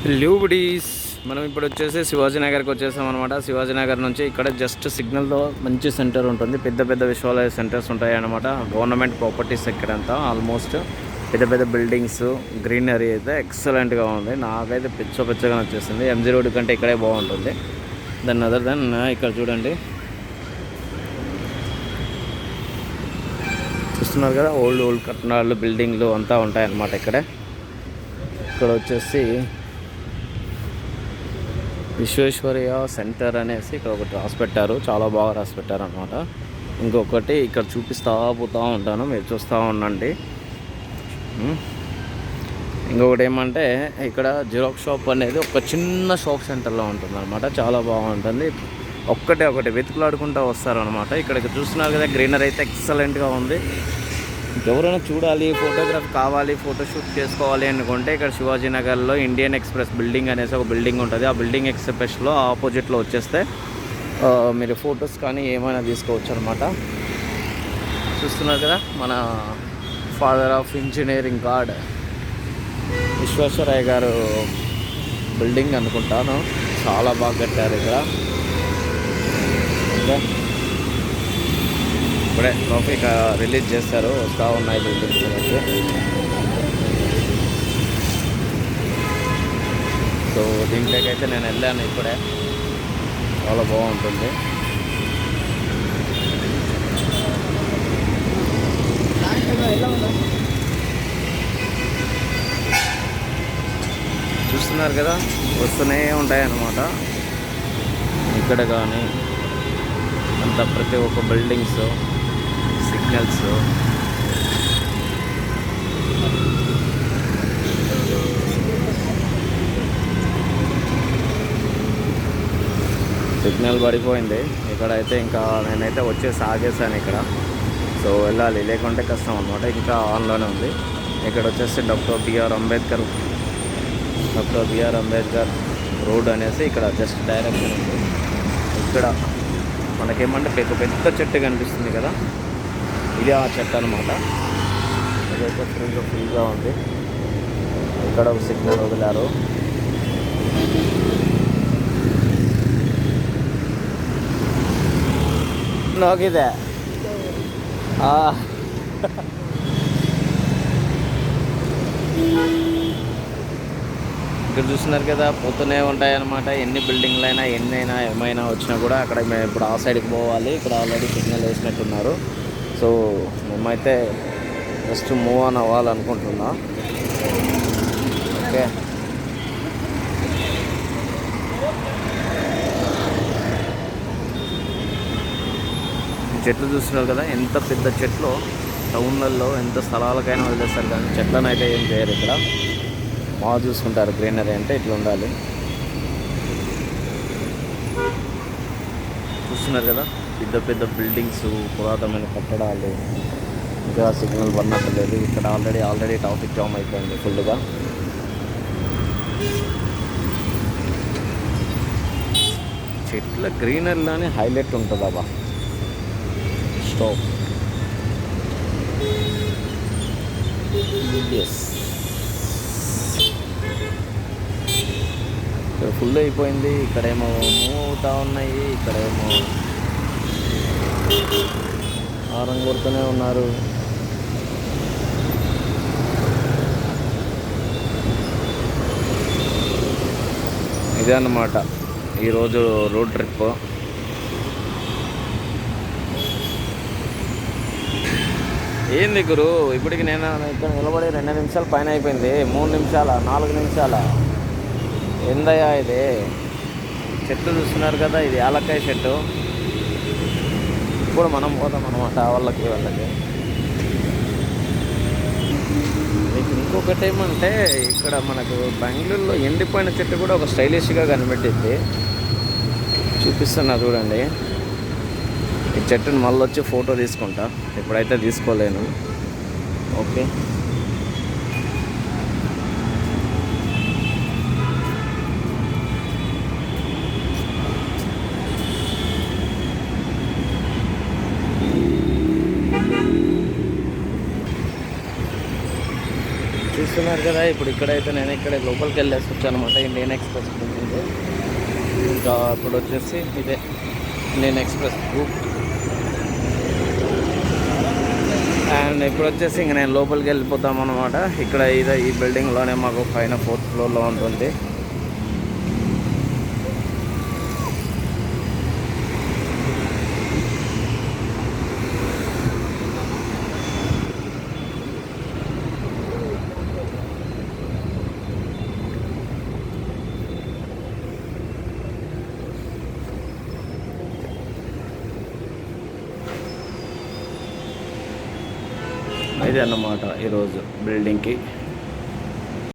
ల్యూబిడీస్ మనం ఇప్పుడు వచ్చేసి శివాజీనగర్కి వచ్చేసాం అనమాట. శివాజీనగర్ నుంచి ఇక్కడ జస్ట్ సిగ్నల్లో మంచి సెంటర్ ఉంటుంది. పెద్ద పెద్ద విశ్వాలయ సెంటర్స్ ఉంటాయి అన్నమాట. గవర్నమెంట్ ప్రాపర్టీస్ ఇక్కడంతా ఆల్మోస్ట్ పెద్ద పెద్ద బిల్డింగ్స్, గ్రీనరీ అయితే ఎక్సలెంట్గా ఉంది. నాకైతే పిచ్చగా వచ్చేసింది. ఎంజీ రోడ్ కంటే ఇక్కడే బాగుంటుంది. దెన్ అదర్ దెన్ ఇక్కడ చూడండి, చూస్తున్నారు కదా, ఓల్డ్ కట్టడాలు, బిల్డింగ్లు అంతా ఉంటాయన్నమాట ఇక్కడే. ఇక్కడ వచ్చేసి విశ్వేశ్వరయ్య సెంటర్ అనేసి ఇక్కడ ఒకటి రాసి పెట్టారు. చాలా బాగా రాసి పెట్టారు అనమాట. ఇంకొకటి ఇక్కడ చూపిస్తూ పోతూ ఉంటాను, మీరు చూస్తూ ఉండండి. ఇంకొకటి ఏమంటే ఇక్కడ జిరాక్స్ షాప్ అనేది ఒక చిన్న షాప్ సెంటర్లో ఉంటుంది అనమాట. చాలా బాగుంటుంది. ఒకటి వెతుకులాడుకుంటూ వస్తారనమాట. ఇక్కడికి చూస్తున్నారు కదా, గ్రీనరీ అయితే ఎక్సలెంట్గా ఉంది. ఎవరైనా చూడాలి, ఫోటోగ్రఫీ కావాలి, ఫోటోషూట్ చేసుకోవాలి అనుకుంటే ఇక్కడ శివాజీనగర్లో ఇండియన్ ఎక్స్ప్రెస్ బిల్డింగ్ అనేసి ఒక బిల్డింగ్ ఉంటుంది. ఆ బిల్డింగ్ ఎక్స్ప్రెస్లో ఆపోజిట్లో వచ్చేస్తే మీరు ఫొటోస్ కానీ ఏమైనా తీసుకోవచ్చు అనమాట. చూస్తున్నారు కదా, మన father of engineering God Visvesvaraya గారు బిల్డింగ్ అనుకుంటాను. చాలా బాగా కట్టారు ఇక్కడ. ఇప్పుడే ట్రాఫిక్ రిలీజ్ చేస్తారు, వస్తూ ఉన్నాయి బిల్డింగ్స్ నుంచి. సో దీంట్లోకైతే నేను వెళ్ళాను ఇప్పుడే. చాలా బాగుంటుంది. చూస్తున్నారు కదా, వస్తూనే ఉంటాయి అన్నమాట ఇక్కడ. కానీ అంత ప్రతి ఒక్క బిల్డింగ్స్, సిగ్నల్స్, సిగ్నల్ పడిపోయింది ఇక్కడైతే. ఇంకా నేనైతే వచ్చేసి ఆగేసాను ఇక్కడ. సో వెళ్ళాలి, లేకుంటే కష్టం అనమాట. ఇంకా ఆన్లోనే ఉంది. ఇక్కడ వచ్చేసి డాక్టర్ బిఆర్ అంబేద్కర్ రోడ్ అనేసి ఇక్కడ జస్ట్ డైరెక్షన్ ఉంది. ఇక్కడ మనకేమంటే పెద్ద చెట్టు కనిపిస్తుంది కదా, ఇది ఆ చెట్టు అనమాట. ఇదైతే ఫ్రీగా ఉంది. ఇక్కడ ఒక సిగ్నల్ వదిలారు. నాకిదే ఇక్కడ చూస్తున్నారు కదా, పోతూనే ఉంటాయి అన్నమాట. ఎన్ని బిల్డింగ్లు అయినా, ఎన్నైనా, ఏమైనా వచ్చినా కూడా అక్కడ మేము ఇప్పుడు ఆ సైడ్కి పోవాలి. ఇక్కడ ఆల్రెడీ సిగ్నల్ వేసినట్టున్నారు. సో మేమైతే జస్ట్ మూవ్ ఆన్ అవ్వాలనుకుంటున్నా. ఓకే, చెట్లు చూస్తున్నారు కదా, ఎంత పెద్ద చెట్లు. టౌన్లలో ఎంత స్థలాలకైనా వదిలేస్తారు, కానీ చెట్లను అయితే ఏం చేయరు. ఇక్కడ బాగా చూసుకుంటారు. గ్రీనరీ అంటే ఇట్లా ఉండాలి. చూస్తున్నారు కదా, పెద్ద బిల్డింగ్స్, పురాతనమైన కట్టడాలు. ఇంకా సిగ్నల్ పడినట్టు లేదు. ఇక్కడ ఆల్రెడీ ట్రాఫిక్ జామ్ అయిపోయింది ఫుల్గా. చెట్ల గ్రీనరీలోనే హైలైట్ ఉంటుంది అబ్బా. స్టాప్. ఎస్, ఇక్కడ ఫుల్ అయిపోయింది. ఇక్కడేమో మూవ్ అవుతూ ఉన్నాయి, ఇక్కడేమో హారన్ కొడుతూనే ఉన్నారు. ఇదే అన్నమాట ఈరోజు రోడ్ ట్రిప్. ఏంది గురు, ఇప్పటికి నేను ఇక్కడ నిలబడి 2 నిమిషాలు పైన అయిపోయింది. 3 నిమిషాల, 4 నిమిషాల, ఏందయ్యా ఇది? చెట్టు చూస్తున్నారు కదా, ఇది యాలక్కాయ చెట్టు. ఇప్పుడు మనం పోతాం అనమాట వాళ్ళకి. మీకు ఇంకొకటి ఏమంటే, ఇక్కడ మనకు బెంగళూరులో ఎండిపోయిన చెట్టు కూడా ఒక స్టైలిష్గా కనిపెట్టింది. చూపిస్తున్నా చూడండి. ఈ చెట్టుని మళ్ళీ వచ్చి ఫోటో తీసుకుంటా, ఇప్పుడైతే తీసుకోలేను. ఓకే, చూస్తున్నారు కదా. ఇప్పుడు ఇక్కడైతే నేను ఇక్కడే లోపలికి వెళ్ళేసి వచ్చాను అనమాట, ఇండియన్ ఎక్స్ప్రెస్ బిల్డింగ్. ఇంకా ఇప్పుడు వచ్చేసి ఇదే ఇండియన్ ఎక్స్ప్రెస్ గ్రూప్. అండ్ ఇప్పుడు వచ్చేసి ఇంక నేను లోపలికి వెళ్ళిపోతాం అనమాట. ఇక్కడ ఇదే ఈ బిల్డింగ్లోనే మాకు పైన 4th ఫ్లోర్లో ఉంటుంది. ఇదే అన్నమాట ఈరోజు బిల్డింగ్కి